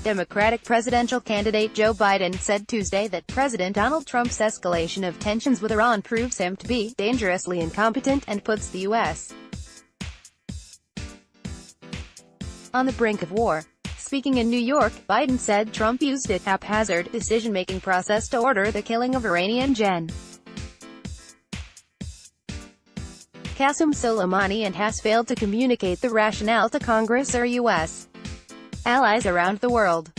Democratic presidential candidate Joe Biden said Tuesday that President Donald Trump's escalation of tensions with Iran proves him to be dangerously incompetent and puts the U.S. on the brink of war. Speaking in New York, Biden said Trump used a haphazard decision-making process to order the killing of Iranian Gen. Qasem Soleimani and has failed to communicate the rationale to Congress or U.S. allies around the world.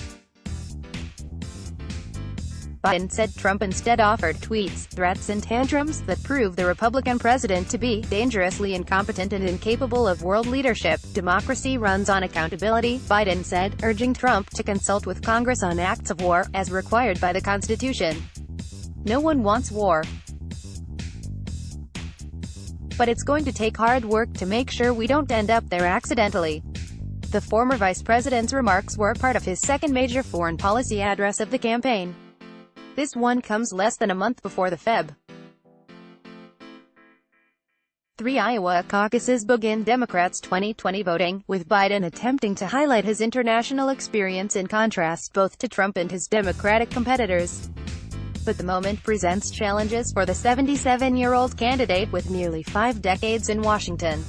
Biden said Trump instead offered tweets, threats and tantrums that prove the Republican president to be dangerously incompetent and incapable of world leadership. Democracy runs on accountability, Biden said, urging Trump to consult with Congress on acts of war, as required by the Constitution. No one wants war. But it's going to take hard work to make sure we don't end up there accidentally. The former vice president's remarks were part of his second major foreign policy address of the campaign. This one comes less than a month before the Feb. 3 Iowa caucuses begin Democrats' 2020 voting, with Biden attempting to highlight his international experience in contrast both to Trump and his Democratic competitors. But the moment presents challenges for the 77-year-old candidate with nearly 5 decades in Washington.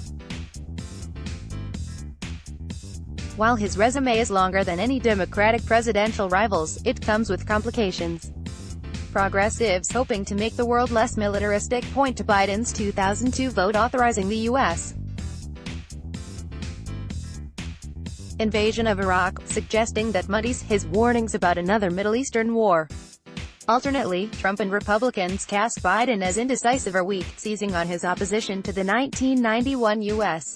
While his resume is longer than any Democratic presidential rivals, it comes with complications. Progressives hoping to make the world less militaristic point to Biden's 2002 vote authorizing the U.S. invasion of Iraq, suggesting that muddies his warnings about another Middle Eastern war. Alternately, Trump and Republicans cast Biden as indecisive or weak, seizing on his opposition to the 1991 U.S.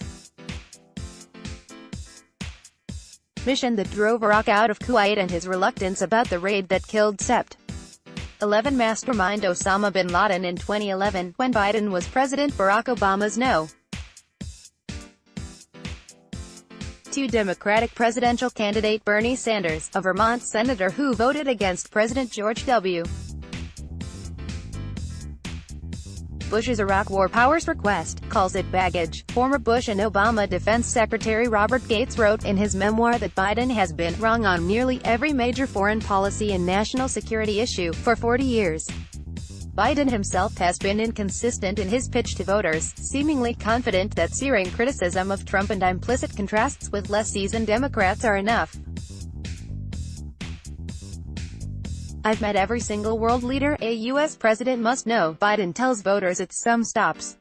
mission that drove Iraq out of Kuwait and his reluctance about the raid that killed Sept. 11 mastermind Osama bin Laden in 2011, when Biden was President Barack Obama's no. 2 Democratic presidential candidate Bernie Sanders, a Vermont senator who voted against President George W. Bush's Iraq War Powers request, calls it baggage. Former Bush and Obama Defense Secretary Robert Gates wrote in his memoir that Biden has been wrong on nearly every major foreign policy and national security issue for 40 years. Biden himself has been inconsistent in his pitch to voters, seemingly confident that searing criticism of Trump and implicit contrasts with less seasoned Democrats are enough. I've met every single world leader a U.S. president must know, Biden tells voters at some stops.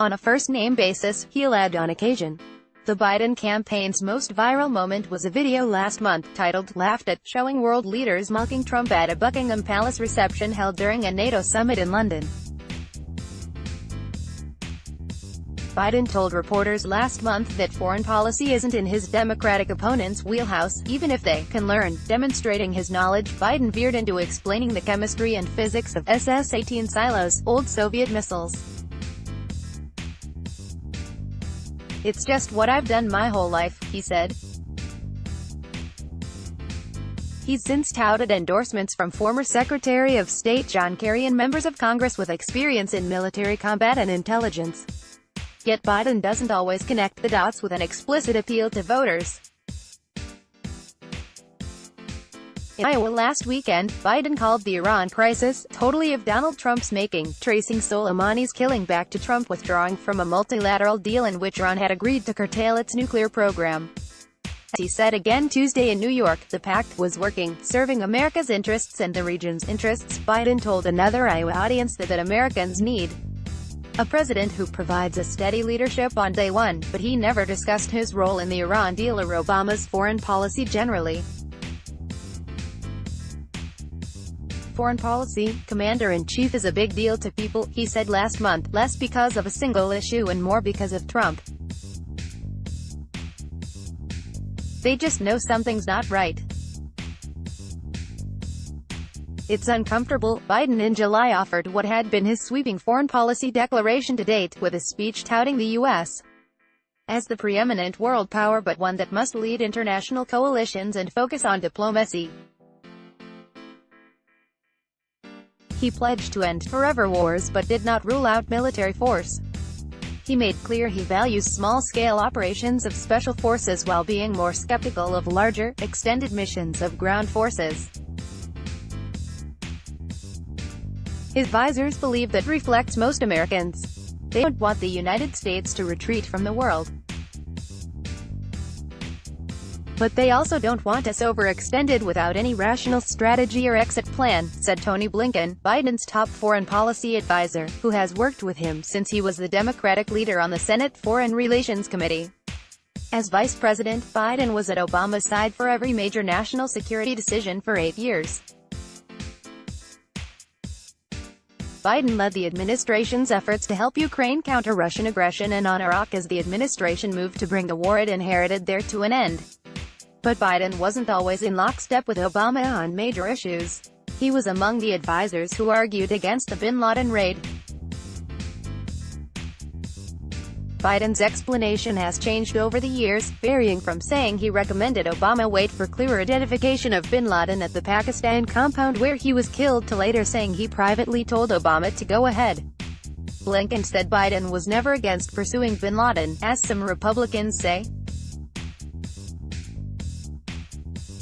On a first-name basis, he'll add on occasion. The Biden campaign's most viral moment was a video last month, titled "Laughed At," showing world leaders mocking Trump at a Buckingham Palace reception held during a NATO summit in London. Biden told reporters last month that foreign policy isn't in his Democratic opponent's wheelhouse, even if they can learn. Demonstrating his knowledge, Biden veered into explaining the chemistry and physics of SS-18 silos, old Soviet missiles. "It's just what I've done my whole life," he said. He's since touted endorsements from former Secretary of State John Kerry and members of Congress with experience in military combat and intelligence. Yet Biden doesn't always connect the dots with an explicit appeal to voters. In Iowa last weekend, Biden called the Iran crisis totally of Donald Trump's making, tracing Soleimani's killing back to Trump withdrawing from a multilateral deal in which Iran had agreed to curtail its nuclear program. As he said again Tuesday in New York, the pact was working, serving America's interests and the region's interests. Biden told another Iowa audience that Americans need a president who provides a steady leadership on day one, but he never discussed his role in the Iran deal or Obama's foreign policy generally. Foreign policy, commander-in-chief, is a big deal to people, he said last month, less because of a single issue and more because of Trump. They just know something's not right. It's uncomfortable. Biden in July offered what had been his sweeping foreign policy declaration to date, with a speech touting the U.S. as the preeminent world power but one that must lead international coalitions and focus on diplomacy. He pledged to end forever wars but did not rule out military force. He made clear he values small-scale operations of special forces while being more skeptical of larger, extended missions of ground forces. His advisors believe that reflects most Americans. They don't want the United States to retreat from the world. But they also don't want us overextended without any rational strategy or exit plan, said Tony Blinken, Biden's top foreign policy advisor, who has worked with him since he was the Democratic leader on the Senate Foreign Relations Committee. As vice president, Biden was at Obama's side for every major national security decision for 8 years. Biden led the administration's efforts to help Ukraine counter Russian aggression and on Iraq as the administration moved to bring the war it inherited there to an end. But Biden wasn't always in lockstep with Obama on major issues. He was among the advisors who argued against the bin Laden raid. Biden's explanation has changed over the years, varying from saying he recommended Obama wait for clearer identification of bin Laden at the Pakistan compound where he was killed to later saying he privately told Obama to go ahead. Blinken said Biden was never against pursuing bin Laden, as some Republicans say.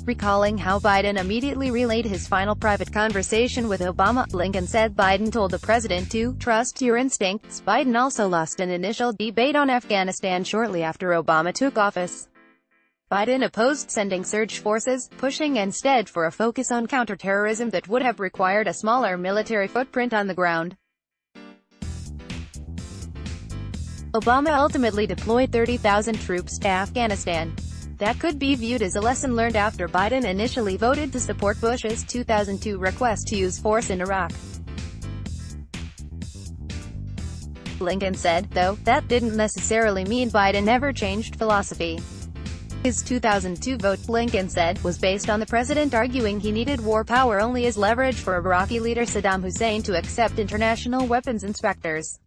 Recalling how Biden immediately relayed his final private conversation with Obama, Blinken said Biden told the president to trust your instincts. Biden also lost an initial debate on Afghanistan shortly after Obama took office. Biden opposed sending surge forces, pushing instead for a focus on counterterrorism that would have required a smaller military footprint on the ground. Obama ultimately deployed 30,000 troops to Afghanistan. That could be viewed as a lesson learned after Biden initially voted to support Bush's 2002 request to use force in Iraq. Blinken said, though, that didn't necessarily mean Biden ever changed philosophy. His 2002 vote, Blinken said, was based on the president arguing he needed war power only as leverage for Iraqi leader Saddam Hussein to accept international weapons inspectors.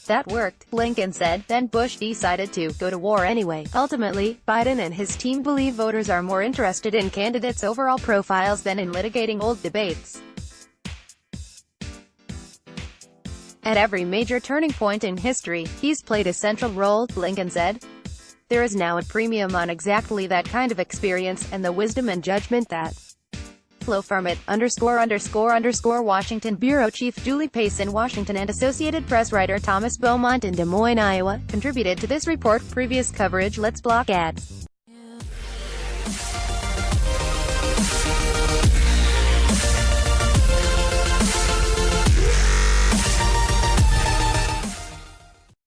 That worked, Blinken said, then Bush decided to go to war anyway. Ultimately, Biden and his team believe voters are more interested in candidates' overall profiles than in litigating old debates. At every major turning point in history, he's played a central role, Blinken said. There is now a premium on exactly that kind of experience, and the wisdom and judgment that flow from it, Washington Bureau Chief Julie Pace in Washington and Associated Press writer Thomas Beaumont in Des Moines, Iowa, contributed to this report. Previous coverage. Let's block ads.